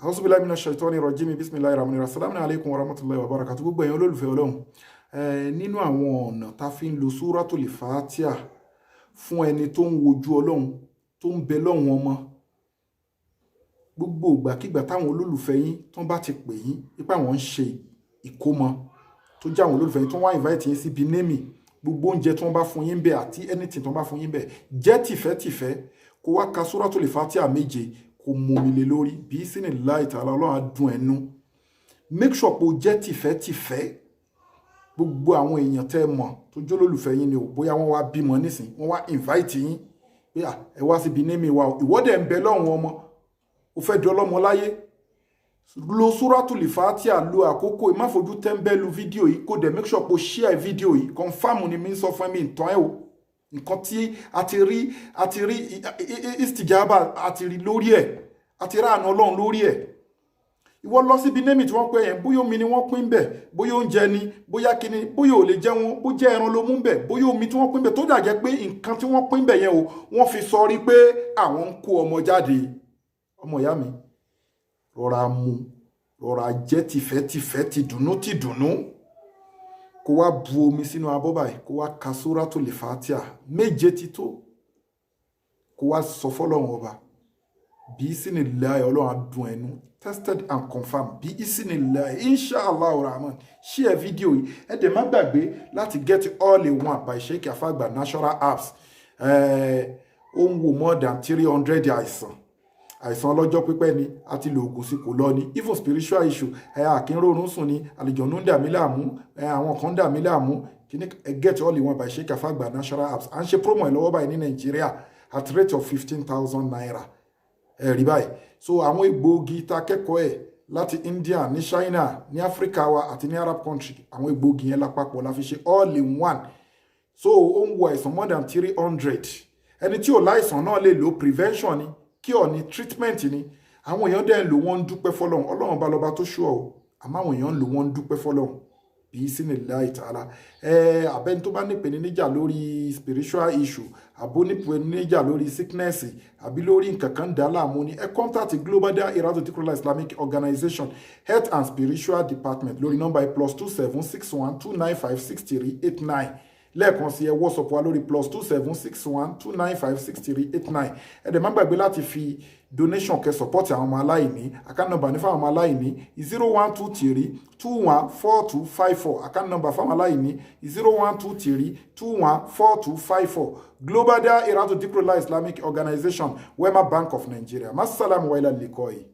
A'udhu billahi minash shaitani rajim. Bismillahir rahmanir rahim. Assalamu alaikum wa rahmatullahi wa barakatuh. Gbogbo ẹ̀yin olólùfẹ́ Ọlọ́run. Nínú àwọn ọ̀nà tá fi ń lo Suratul Fatiha fún ẹni tó ń wojú Ọlọ́run, tó ń bẹ lọ́hùn ọmọ. Gbogbo ìgbàkígbà táwọn olólùfẹ́ yín tán bá ti pè yín, ipá wọn ń ṣe ìkómọ, tó jẹ́ àwọn olólùfẹ́ yín tó wá invite yín síbi némì, gbogbo oúnjẹ tí wọ́n bá fún yín bẹ́ẹ̀ àti anything tí wọ́n bá fún yín bẹ́ẹ̀, jẹ́ tìfẹ́tìfẹ́ kó wá ka Suratul Fatiha méje kò mọ̀mí lé lórí bí sínú láì tààlà Ọlọ́run á dùn ẹnu. Make sure pé o jẹ́ tìfẹ́tìfẹ́. Gbogbo àwọn èèyàn tẹ́ mọ̀ tó jẹ́ olólùfẹ́ yín ni o, bóyá wọ́n wá bímọ nísìn, wọ́n wá invite yín pé ẹ wá síbi némì wa o, ìwọ́dẹ̀ ń bẹ lọ́hùn ọmọ, o fẹ́ di ọlọ́mọ láyé. Lo Suratul Fatiha, lo àkókò, má fojú tẹ́ńbẹ́lú fídíò yìí, kó dẹ̀ make sure pé o share fídíò yìí, confirm ni mi sọ fún mi ìtàn ẹ̀ o. Nǹkan tí a ti rí istijaba a ti rí lórí ẹ̀, a ti rá àna Ọlọ́run lórí ẹ̀. Ìwọ lọ síbi némì tí wọ́n pè yẹn, bóyá omi ni wọ́n pín bẹ̀, bóyá oúnjẹ ni, bóyá kíni, bóyá ò lè jẹun, bó jẹ́ ẹran ló mú bẹ̀, bóyá omi tí wọ́n pín bẹ̀, tó dà jẹ́ pé nǹkan tí wọ́n pín bẹ̀ yẹn o, wọ́n fi sọ rí pé àwọn ń kó ọmọ jáde. Ọmọ ìyá mi, rọra mu, rọra jẹ́ tìfẹ́tìfẹ́, tìdùnnú, kó wá bu omi sínú abọ́ báyìí, kó wá ka Suratul Fatiha méje ti tó, kó wá sọ fọ́lọ́run ọba bí isinillahi Ọlọ́run á dùn ẹnu, tested and confirmed bí isinillahi inshallah rahman. Share fídíò yìí, ẹ dẹ̀ má gbàgbé láti get all in one by Sheikh Afagba natural apps. Ó ń wo more than 300 àìsàn ọlọ́jọ́ pípẹ́ ni, àti lo oògùn sí kò lọ ni, even spiritual issue, àkínrórun sùn ni, àlùjọ̀nnú ń dà mí láàmú, àwọn kan ń dà mí láàmú, kíní get all in one by Sheikh Afagba natural apps. À ń ṣe promo ẹ̀ lọ́wọ́ báyìí ní Nàìjíríà at rate of 15,000 naira. Rí báyìí. So àwọn egbòogi ta kẹ́kọ̀ọ́ ẹ̀ láti India, ní China, ní Africa wa àti ní Arab country, àwọn egbòogi yẹn lápapọ̀ la fi ṣe all in one. So ó ń wo àìsàn more than 300. Ẹni tí ò láìsàn náà lè lo prevention ni, cure ni, treatment ni. Àwọn èèyàn dẹ̀ ń lò wọ́n ń dúpẹ́ fọ́lọ́run. Ọlọ́run bá lọ́ba tó ṣọ́ o, àmọ́ àwọn èèyàn ń lò wọ́n ń dúpẹ́ fọ́lọ́run bí sinillahi ta'ala. Abẹ́ni tó bá nípèníjà lórí spiritual issue, àbó nípèníjà lórí sickness, àbí lórí nǹkan kan dá láàmú ni, ẹ contact Global Dahiratu Dhikrlahi Islamic Organization Health and Spiritual Department lórí nọ́mbà +2761295638 lẹ́ẹ̀kan sí ẹ WhatsApp wa lórí +2761295638. Ẹ dẹ̀ má gbàgbé láti fi donation kẹ́ support àwọn ọmọ aláìní. Account number ní fáwọn ọmọ aláìní 0123214254. Account number fáwọn aláìní 0123214254. Global Dahiratu Dhikrlahi Islamic Organization, Wema Bank of Nigeria. Massalamu wa ila liqai.